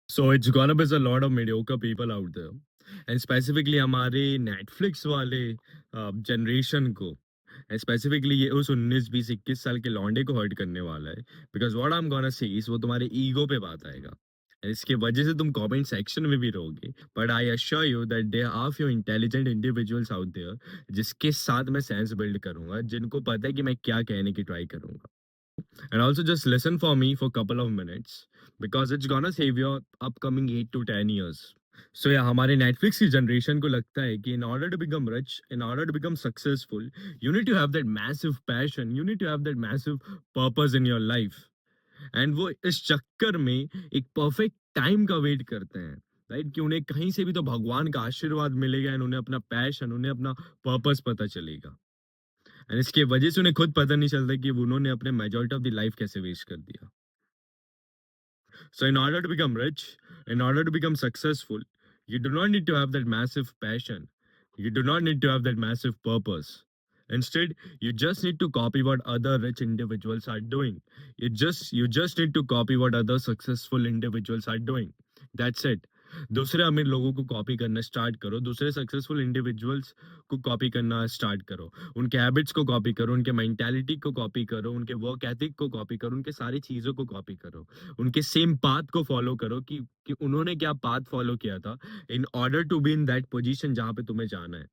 So it's gonna be a lot of mediocre people out there. And specifically हमारे Netflix वाले generation को specifically ये उस 19 20 21 साल के लौंडे को हर्ट करने वाला है because what I am gonna say is वो तुम्हारे ईगो पे बात आएगा And इसके वजह से तुम कमेंट सेक्शन में भी रहोगे but I assure you that there are few intelligent individuals out there जिसके साथ मैं सेंस बिल्ड करूंगा जिनको पता है कि मैं क्या कहने की ट्राई करूंगा. And also just listen for me for a couple of minutes because it's gonna save your upcoming 8 to 10 years. So yeah, हमारे Netflix की generation को लगता है कि in order to become rich, in order to become successful, you need to have that massive passion, you need to have that massive purpose in your life. And वो इस चक्कर में एक perfect time का wait करते हैं. Right कि उन्हें कहीं से भी तो भगवान का आशीर्वाद मिलेगा एंड उन्हें अपना पैशन उन्हें अपना पर्पस पता चलेगा एंड इसके वजह से उन्हें खुद पता नहीं चलता कि उन्होंने अपने मेजॉरिटी ऑफ द लाइफ कैसे वेस्ट कर दिया. So in order to become rich, in order to become successful, you do not need to have that massive passion, you do not need to have that massive purpose. Instead, you just need to copy what other rich individuals are doing. You just need to copy what other successful individuals are doing. That's it. दूसरे अमीर लोगों को copy करना start करो, दूसरे successful individuals को copy करना start करो, उनके हैबिट्स को कॉपी करो, उनके मेंटालिटी को कॉपी करो, उनके वर्क एथिक को कॉपी करो, उनके सारी चीज़ों को कॉपी करो, उनके सेम पाथ को फॉलो करो कि उन्होंने क्या पाथ फॉलो किया था in order to be in that position जहाँ पे तुम्हें जाना है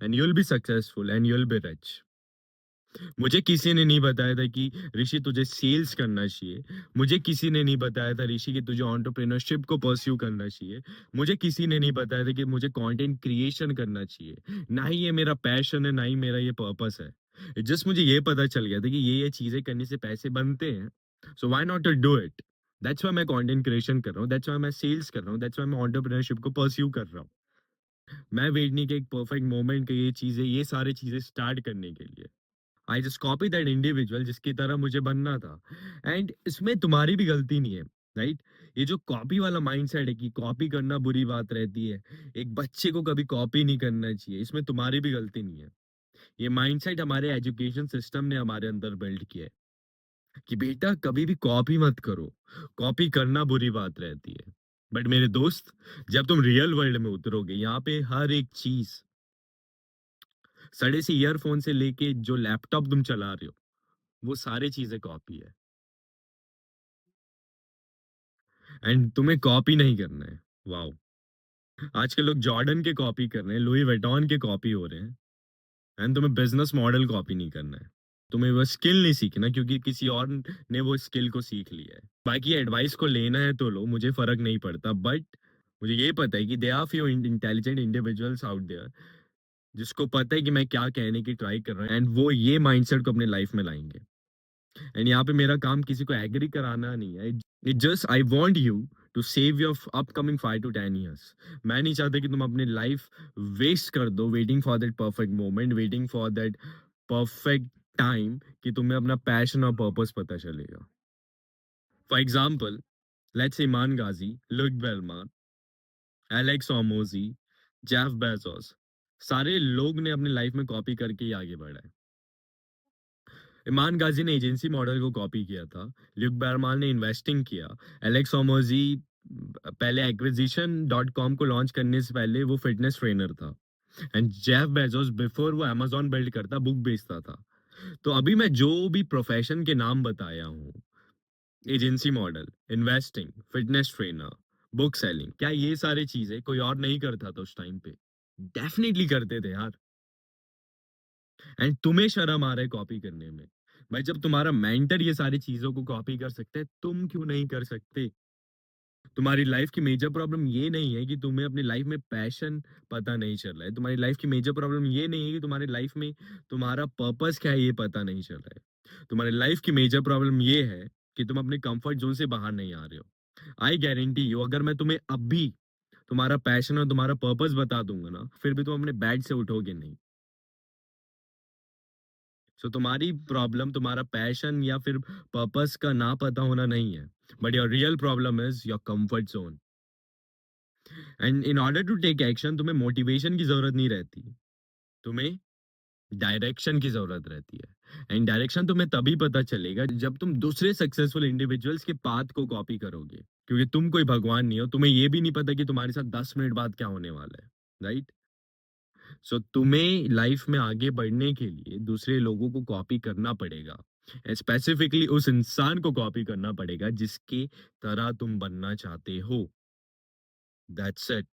and you will be successful and you will be rich. मुझे किसी ने नहीं बताया था कि ऋषि तुझे सेल्स करना चाहिए. मुझे किसी ने नहीं बताया था ऋषि कि तुझे एंटरप्रेन्योरशिप को परस्यू करना चाहिए. मुझे किसी ने नहीं बताया था कि मुझे कंटेंट क्रिएशन करना चाहिए. ना ही ये मेरा पैशन है, ना ही मेरा ये पर्पस है. जस्ट मुझे ये पता चल गया था कि ये चीजें करने से पैसे बनते हैं. So why not to do it. That's why मैं कंटेंट क्रिएशन कर रहा हूँ. दैट्स व्हाई मैं सेल्स कर रहा हूँ. दैट्स व्हाई मैं एंटरप्रेन्योरशिप को परस्यू कर रहा हूँ. मैं वेट नहीं कि एक परफेक्ट मोमेंट के ये सारी चीजें स्टार्ट करने के लिए I just copy that individual जिसकी तरह मुझे बनना था. एंड इसमें तुम्हारी भी गलती नहीं है. राइट. ये जो कॉपी वाला माइंडसेट है कि कॉपी करना बुरी बात रहती है, एक बच्चे को कभी कॉपी नहीं करना चाहिए, इसमें तुम्हारी भी गलती नहीं है. ये माइंडसेट हमारे एजुकेशन सिस्टम ने हमारे अंदर बिल्ड किया है कि बेटा कभी भी कॉपी मत करो, कॉपी करना बुरी बात रहती है. बट मेरे दोस्त, जब तुम रियल वर्ल्ड में उतरोगे, यहाँ पे हर एक चीज, सड़े से ईयरफोन से लेके जो लैपटॉप तुम चला रहे हो, वो सारी चीजें कॉपी है. एंड तुम्हें कॉपी नहीं करना है. वाओ. आजकल लोग जॉर्डन के कॉपी कर रहे हैं, लुई वेटॉन के कॉपी हो रहे हैं. एंड तुम्हें बिजनेस मॉडल कॉपी नहीं करना है. तुम्हें वो स्किल नहीं सीखना क्योंकि किसी और ने वो स्किल को सीख लिया है. बाकी एडवाइस को लेना है तो लो, मुझे फर्क नहीं पड़ता. बट मुझे ये पता है कि they are few intelligent individuals out there जिसको पता है कि मैं क्या कहने की ट्राई कर रहा हूँ एंड वो ये माइंडसेट को अपने लाइफ में लाएंगे. एंड यहाँ पे मेरा काम किसी को एग्री कराना नहीं है. It just I want you to save your upcoming 5 to 10 years. मैं नहीं चाहता कि तुम अपनी लाइफ वेस्ट कर दो waiting for that perfect moment, waiting for that perfect time कि तुम्हें अपना पैशन और पर्पस पता चलेगा. For example, let's say Iman Gadzhi, Luke Belmar, Alex Hormozi, Jeff Bezos, सारे लोग ने अपनी लाइफ में कॉपी करके ही आगे बढ़ा है. इमान गाजी ने एजेंसी मॉडल को कॉपी किया था. ल्यूक बैरमाल ने इन्वेस्टिंग किया. एलेक्स ओमोजी पहले एक्विजिशन डॉट कॉम को लॉन्च करने से पहले वो फिटनेस ट्रेनर था. एंड जेफ बेजोस बिफोर वो अमेजोन बिल्ड करता बुक बेचता था. तो अभी मैं जो भी प्रोफेशन के नाम बताया हूँ, agency model, investing, fitness trainer, book selling, क्या ये सारी चीजें कोई और नहीं करता था उस टाइम पे? डेफिनेटली करते थे यार. एंड तुम्हें शर्म आ रहा है कॉपी करने में. भाई जब तुम्हारा मेंटर ये सारी चीजों को कॉपी कर सकते हैं, तुम क्यों नहीं कर सकते? तुम्हारी लाइफ की मेजर प्रॉब्लम ये नहीं है कि तुम्हें अपनी लाइफ में पैशन पता नहीं चल रहा है. तुम्हारी लाइफ की मेजर प्रॉब्लम ये नहीं है कि तुम्हारी लाइफ में तुम्हारा पर्पस क्या है ये पता नहीं चल रहा है. तुम्हारी लाइफ की मेजर प्रॉब्लम ये है कि तुम अपने कंफर्ट जोन से बाहर नहीं आ रहे हो. आई गारंटी यू, अगर मैं तुम्हें अब भी तुम्हारा पैशन और तुम्हारा पर्पस बता दूंगा ना, फिर भी तुम अपने बेड से उठोगे नहीं. सो तुम्हारी प्रॉब्लम तुम्हारा पैशन या फिर पर्पस का ना पता होना नहीं है. But your real problem is your comfort zone. And in order to take action तुम्हें मोटिवेशन की जरूरत नहीं रहती, तुम्हें डायरेक्शन की जरूरत रहती है. एंड डायरेक्शन तुम्हें तभी पता चलेगा जब तुम दूसरे सक्सेसफुल इंडिविजुअल्स के पाथ को कॉपी करोगे. क्योंकि तुम कोई भगवान नहीं हो, तुम्हें ये भी नहीं पता कि तुम्हारे साथ 10 मिनट बाद क्या होने वाला है, राइट? सो तुम्हें लाइफ में आगे बढ़ने के लिए दूसरे लोगों को कॉपी करना पड़ेगा। स्पेसिफिकली उस इंसान को कॉपी करना पड़ेगा जिसके तरह तुम बनना चाहते हो। That's it.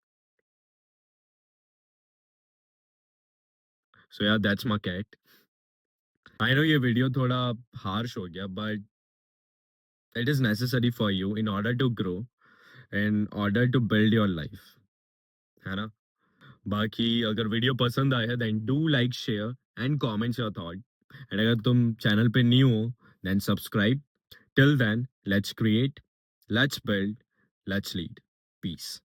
सो यार that's my cat. I know ये वीडियो थोड़ा हार्श हो गया but it is necessary for you in order to grow, in order to build your life, है ना? बाकी अगर वीडियो पसंद आया then do like share and comments your thought, and अगर तुम चैनल पे न्यू हो then subscribe. Till then let's create, let's build, let's lead. Piece.